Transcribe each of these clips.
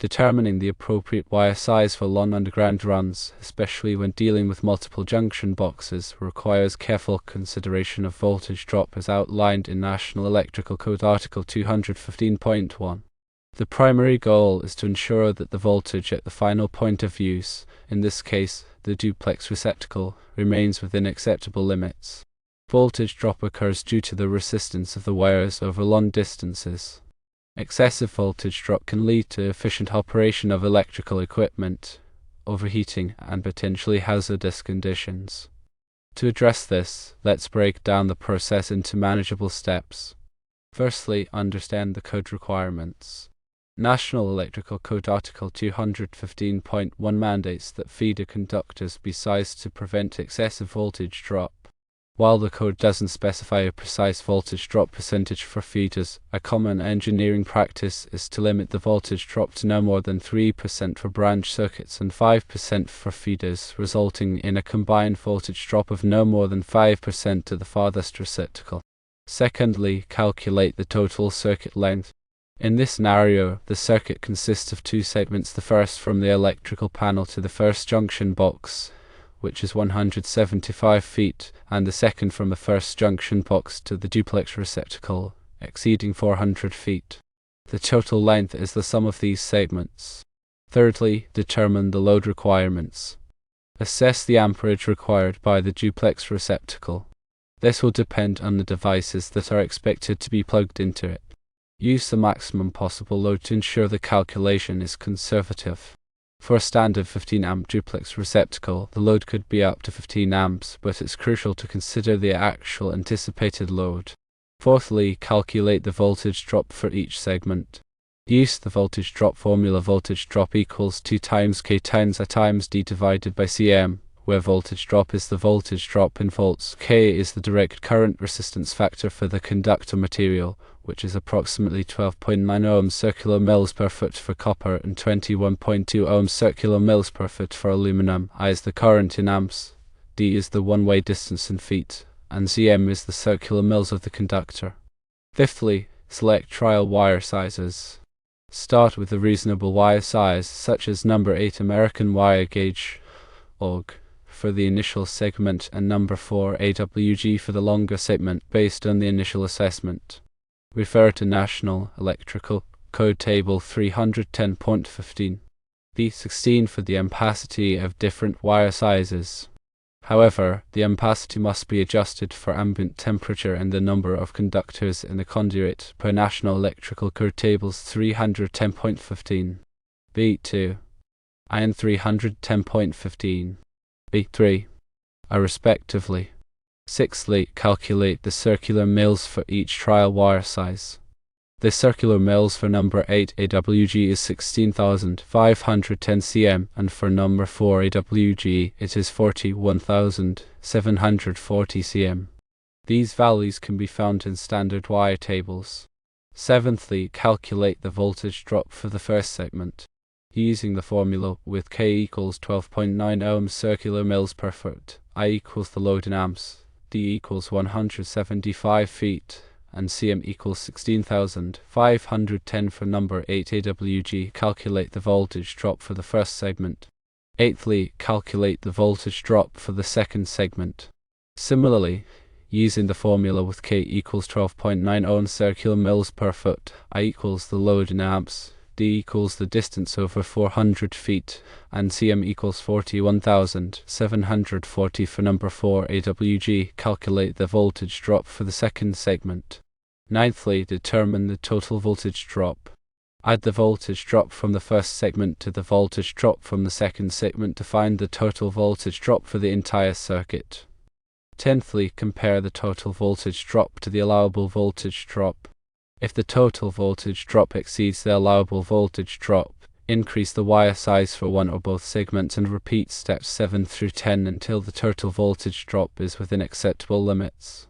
Determining the appropriate wire size for long underground runs, especially when dealing with multiple junction boxes, requires careful consideration of voltage drop as outlined in National Electrical Code Article 215.1. The primary goal is to ensure that the voltage at the final point of use, in this case the duplex receptacle, remains within acceptable limits. Voltage drop occurs due to the resistance of the wires over long distances. Excessive voltage drop can lead to efficient operation of electrical equipment, overheating, and potentially hazardous conditions. To address this, let's break down the process into manageable steps. Firstly, understand the code requirements. National Electrical Code Article 215.1 mandates that feeder conductors be sized to prevent excessive voltage drop. While the code doesn't specify a precise voltage drop percentage for feeders, a common engineering practice is to limit the voltage drop to no more than 3% for branch circuits and 5% for feeders, resulting in a combined voltage drop of no more than 5% to the farthest receptacle. Secondly, calculate the total circuit length. In this scenario, the circuit consists of two segments, the first from the electrical panel to the first junction box, which is 175 feet, and the second from the first junction box to the duplex receptacle, exceeding 400 feet. The total length is the sum of these segments. Thirdly, determine the load requirements. Assess the amperage required by the duplex receptacle. This will depend on the devices that are expected to be plugged into it. Use the maximum possible load to ensure the calculation is conservative. For a standard 15 amp duplex receptacle, the load could be up to 15 amps, but it's crucial to consider the actual anticipated load. Fourthly, calculate the voltage drop for each segment. Use the voltage drop formula. Voltage drop equals 2 times K times I times D divided by Cm, where voltage drop is the voltage drop in volts, K is the direct current resistance factor for the conductor material, which is approximately 12.9 ohms circular mils per foot for copper and 21.2 ohms circular mils per foot for aluminum. I is the current in amps, D is the one-way distance in feet, and Cm is the circular mils of the conductor. Fifthly, select trial wire sizes. Start with a reasonable wire size, such as number 8 American wire gauge, AUG, for the initial segment and number 4 AWG for the longer segment based on the initial assessment. Refer to National Electrical Code Table 310.15. B16 for the ampacity of different wire sizes. However, the ampacity must be adjusted for ambient temperature and the number of conductors in the conduit per National Electrical Code Tables 310.15. B2. IN 310.15. B3. Respectively. Sixthly, calculate the circular mils for each trial wire size. The circular mils for number 8 AWG is 16,510 cm, and for number 4 AWG it is 41,740 cm. These values can be found in standard wire tables. Seventhly, calculate the voltage drop for the first segment. Using the formula with K equals 12.9 ohms circular mils per foot, I equals the load in amps, D equals 175 feet, and Cm equals 16,510 for number 8 AWG. Calculate the voltage drop for the first segment. Eighthly, calculate the voltage drop for the second segment. Similarly, using the formula with K equals 12.9 ohms circular mils per foot, I equals the load in amps, D equals the distance over 400 feet, and Cm equals 41,740 for number 4 AWG. Calculate the voltage drop for the second segment. Ninthly, determine the total voltage drop. Add the voltage drop from the first segment to the voltage drop from the second segment to find the total voltage drop for the entire circuit. Tenthly, compare the total voltage drop to the allowable voltage drop. If the total voltage drop exceeds the allowable voltage drop, increase the wire size for one or both segments and repeat steps 7 through 10 until the total voltage drop is within acceptable limits.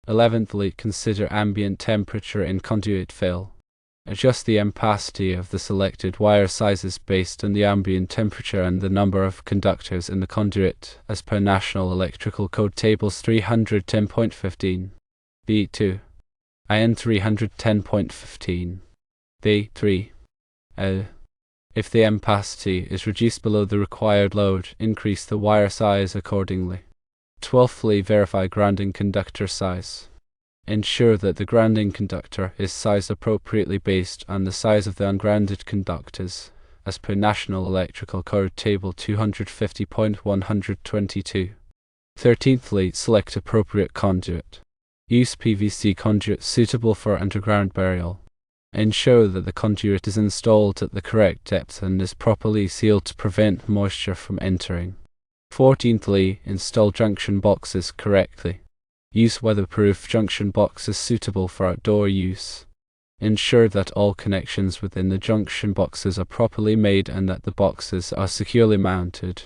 11thly, consider ambient temperature in conduit fill. Adjust the ampacity of the selected wire sizes based on the ambient temperature and the number of conductors in the conduit, as per National Electrical Code Tables 310.15. B2. IN 310.15. B3. If the ampacity is reduced below the required load, increase the wire size accordingly. 12thly, verify grounding conductor size. Ensure that the grounding conductor is sized appropriately based on the size of the ungrounded conductors, as per National Electrical Code Table 250.122. 13thly, select appropriate conduit. Use PVC conduit suitable for underground burial. Ensure that the conduit is installed at the correct depth and is properly sealed to prevent moisture from entering. 14thly, install junction boxes correctly. Use weatherproof junction boxes suitable for outdoor use. Ensure that all connections within the junction boxes are properly made and that the boxes are securely mounted.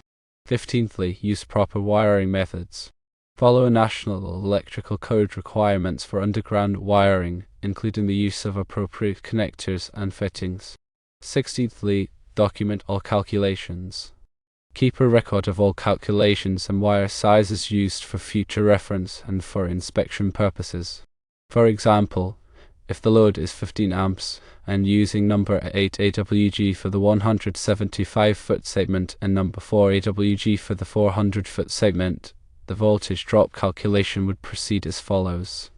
15thly, use proper wiring methods. Follow National Electrical Code requirements for underground wiring, including the use of appropriate connectors and fittings. 16thly, document all calculations. Keep a record of all calculations and wire sizes used for future reference and for inspection purposes. For example, if the load is 15 amps and using number 8 AWG for the 175-foot segment and number 4 AWG for the 400-foot segment, the voltage drop calculation would proceed as follows.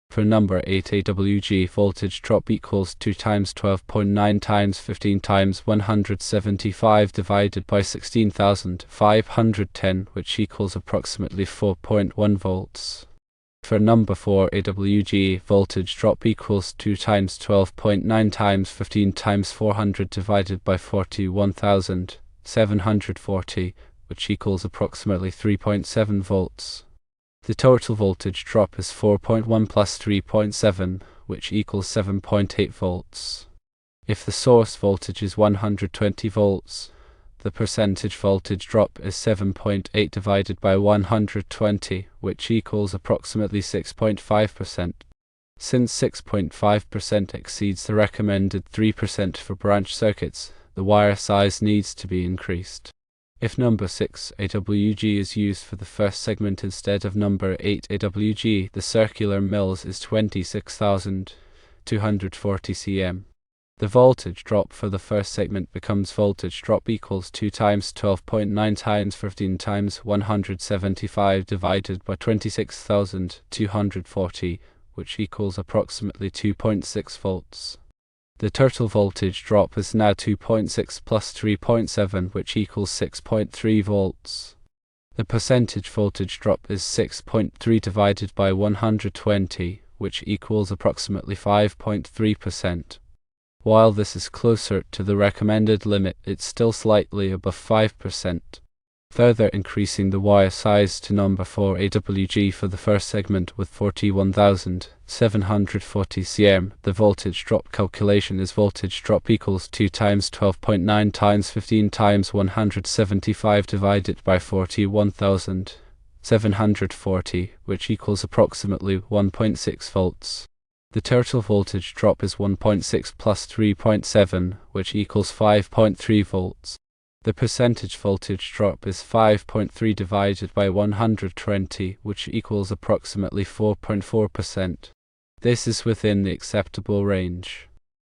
For number 8 AWG, voltage drop equals 2 times 12.9 times 15 times 175 divided by 16,510, which equals approximately 4.1 volts. For number 4 AWG, voltage drop equals 2 times 12.9 times 15 times 400 divided by 41,740, which equals approximately 3.7 volts. The total voltage drop is 4.1 plus 3.7, which equals 7.8 volts. If the source voltage is 120 volts, the percentage voltage drop is 7.8 divided by 120, which equals approximately 6.5%. Since 6.5% exceeds the recommended 3% for branch circuits, the wire size needs to be increased. If number 6 AWG is used for the first segment instead of number 8 AWG, the circular mills is 26,240 cm. The voltage drop for the first segment becomes voltage drop equals 2 times 12.9 times 15 times 175 divided by 26,240, which equals approximately 2.6 volts. The total voltage drop is now 2.6 plus 3.7, which equals 6.3 volts. The percentage voltage drop is 6.3 divided by 120, which equals approximately 5.3%. While this is closer to the recommended limit, it's still slightly above 5%. Further increasing the wire size to number 4 AWG for the first segment with 41,740 cm, the voltage drop calculation is voltage drop equals 2 times 12.9 times 15 times 175 divided by 41,740, which equals approximately 1.6 volts. The total voltage drop is 1.6 plus 3.7, which equals 5.3 volts. The percentage voltage drop is 5.3 divided by 120, which equals approximately 4.4%. This is within the acceptable range.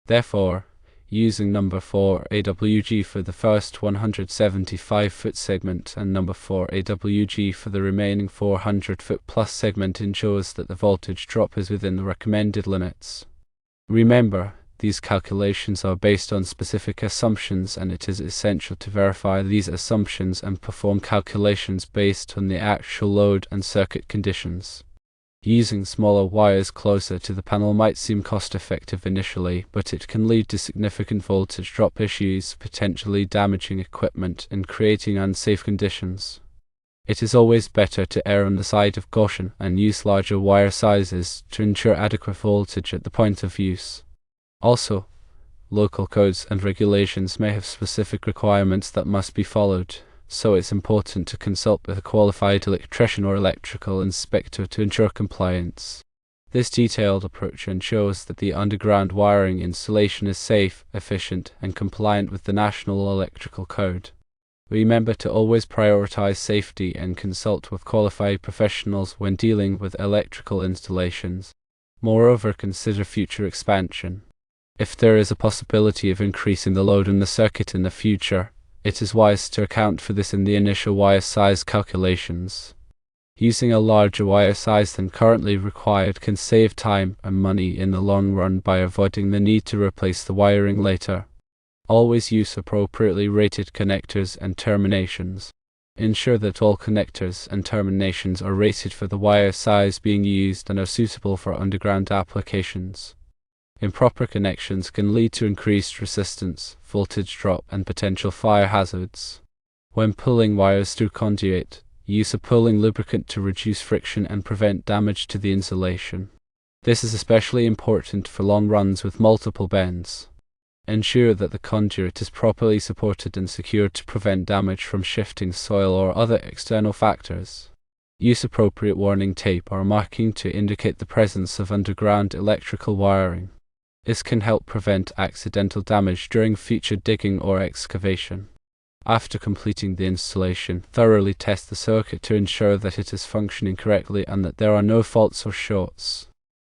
Therefore, using number 4 AWG for the first 175-foot segment and number 4 AWG for the remaining 400-foot plus segment ensures that the voltage drop is within the recommended limits. Remember, these calculations are based on specific assumptions, and it is essential to verify these assumptions and perform calculations based on the actual load and circuit conditions. Using smaller wires closer to the panel might seem cost-effective initially, but it can lead to significant voltage drop issues, potentially damaging equipment and creating unsafe conditions. It is always better to err on the side of caution and use larger wire sizes to ensure adequate voltage at the point of use. Also, local codes and regulations may have specific requirements that must be followed, so it's important to consult with a qualified electrician or electrical inspector to ensure compliance. This detailed approach ensures that the underground wiring installation is safe, efficient, and compliant with the National Electrical Code. Remember to always prioritize safety and consult with qualified professionals when dealing with electrical installations. Moreover, consider future expansion. If there is a possibility of increasing the load in the circuit in the future, it is wise to account for this in the initial wire size calculations. Using a larger wire size than currently required can save time and money in the long run by avoiding the need to replace the wiring later. Always use appropriately rated connectors and terminations. Ensure that all connectors and terminations are rated for the wire size being used and are suitable for underground applications. Improper connections can lead to increased resistance, voltage drop, and potential fire hazards. When pulling wires through conduit, use a pulling lubricant to reduce friction and prevent damage to the insulation. This is especially important for long runs with multiple bends. Ensure that the conduit is properly supported and secured to prevent damage from shifting soil or other external factors. Use appropriate warning tape or marking to indicate the presence of underground electrical wiring. This can help prevent accidental damage during future digging or excavation. After completing the installation, thoroughly test the circuit to ensure that it is functioning correctly and that there are no faults or shorts.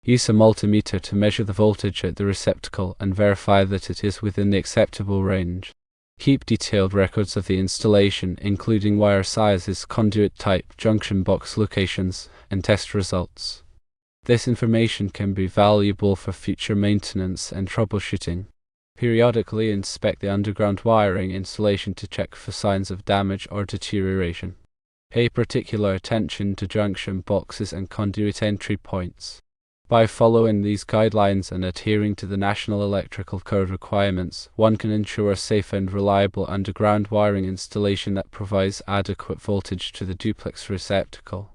Use a multimeter to measure the voltage at the receptacle and verify that it is within the acceptable range. Keep detailed records of the installation, including wire sizes, conduit type, junction box locations, and test results. This information can be valuable for future maintenance and troubleshooting. Periodically inspect the underground wiring installation to check for signs of damage or deterioration. Pay particular attention to junction boxes and conduit entry points. By following these guidelines and adhering to the National Electrical Code requirements, one can ensure a safe and reliable underground wiring installation that provides adequate voltage to the duplex receptacle.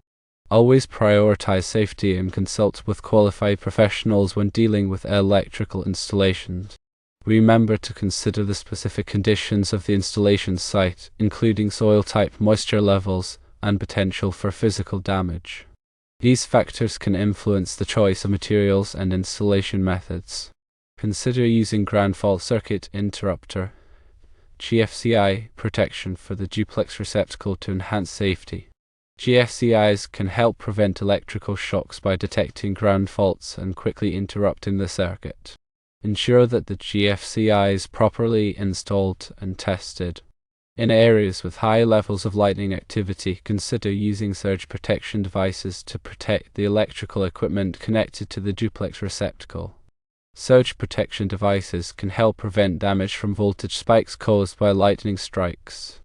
Always prioritize safety and consult with qualified professionals when dealing with electrical installations. Remember to consider the specific conditions of the installation site, including soil type, moisture levels, and potential for physical damage. These factors can influence the choice of materials and installation methods. Consider using ground fault circuit interrupter (GFCI) protection for the duplex receptacle to enhance safety. GFCIs can help prevent electrical shocks by detecting ground faults and quickly interrupting the circuit. Ensure that the GFCI is properly installed and tested. In areas with high levels of lightning activity, consider using surge protection devices to protect the electrical equipment connected to the duplex receptacle. Surge protection devices can help prevent damage from voltage spikes caused by lightning strikes.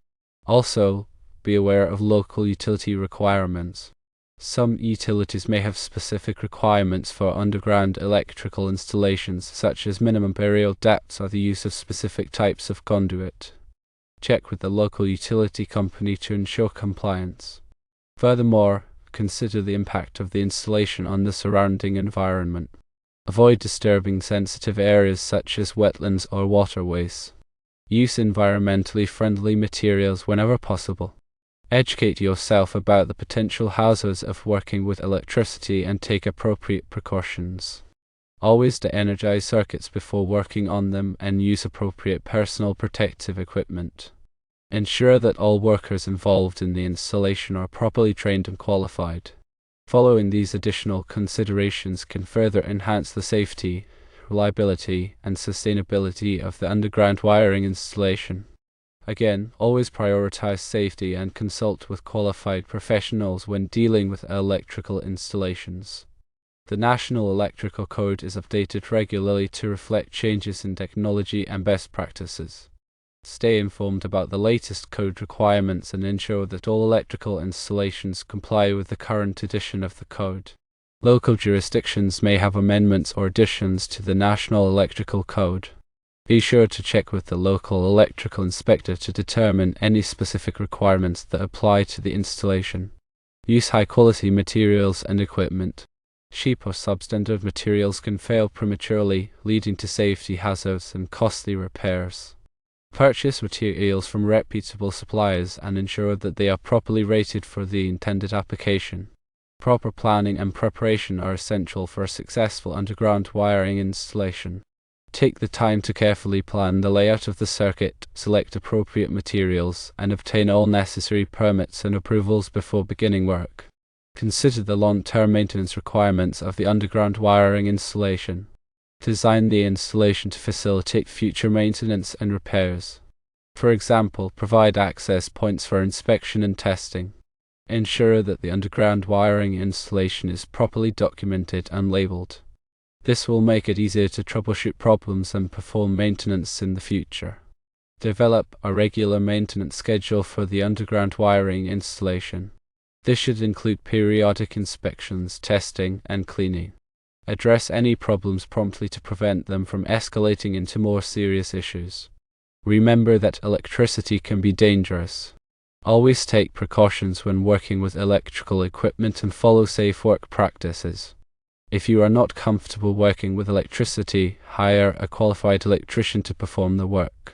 Also, be aware of local utility requirements. Some utilities may have specific requirements for underground electrical installations, such as minimum burial depths or the use of specific types of conduit. Check with the local utility company to ensure compliance. Furthermore, consider the impact of the installation on the surrounding environment. Avoid disturbing sensitive areas such as wetlands or waterways. Use environmentally friendly materials whenever possible. Educate yourself about the potential hazards of working with electricity and take appropriate precautions. Always de-energize circuits before working on them and use appropriate personal protective equipment. Ensure that all workers involved in the installation are properly trained and qualified. Following these additional considerations can further enhance the safety, reliability, and sustainability of the underground wiring installation. Again, always prioritize safety and consult with qualified professionals when dealing with electrical installations. The National Electrical Code is updated regularly to reflect changes in technology and best practices. Stay informed about the latest code requirements and ensure that all electrical installations comply with the current edition of the code. Local jurisdictions may have amendments or additions to the National Electrical Code. Be sure to check with the local electrical inspector to determine any specific requirements that apply to the installation. Use high-quality materials and equipment. Cheap or substandard materials can fail prematurely, leading to safety hazards and costly repairs. Purchase materials from reputable suppliers and ensure that they are properly rated for the intended application. Proper planning and preparation are essential for a successful underground wiring installation. Take the time to carefully plan the layout of the circuit, select appropriate materials, and obtain all necessary permits and approvals before beginning work. Consider the long-term maintenance requirements of the underground wiring installation. Design the installation to facilitate future maintenance and repairs. For example, provide access points for inspection and testing. Ensure that the underground wiring installation is properly documented and labeled. This will make it easier to troubleshoot problems and perform maintenance in the future. Develop a regular maintenance schedule for the underground wiring installation. This should include periodic inspections, testing, and cleaning. Address any problems promptly to prevent them from escalating into more serious issues. Remember that electricity can be dangerous. Always take precautions when working with electrical equipment and follow safe work practices. If you are not comfortable working with electricity, hire a qualified electrician to perform the work.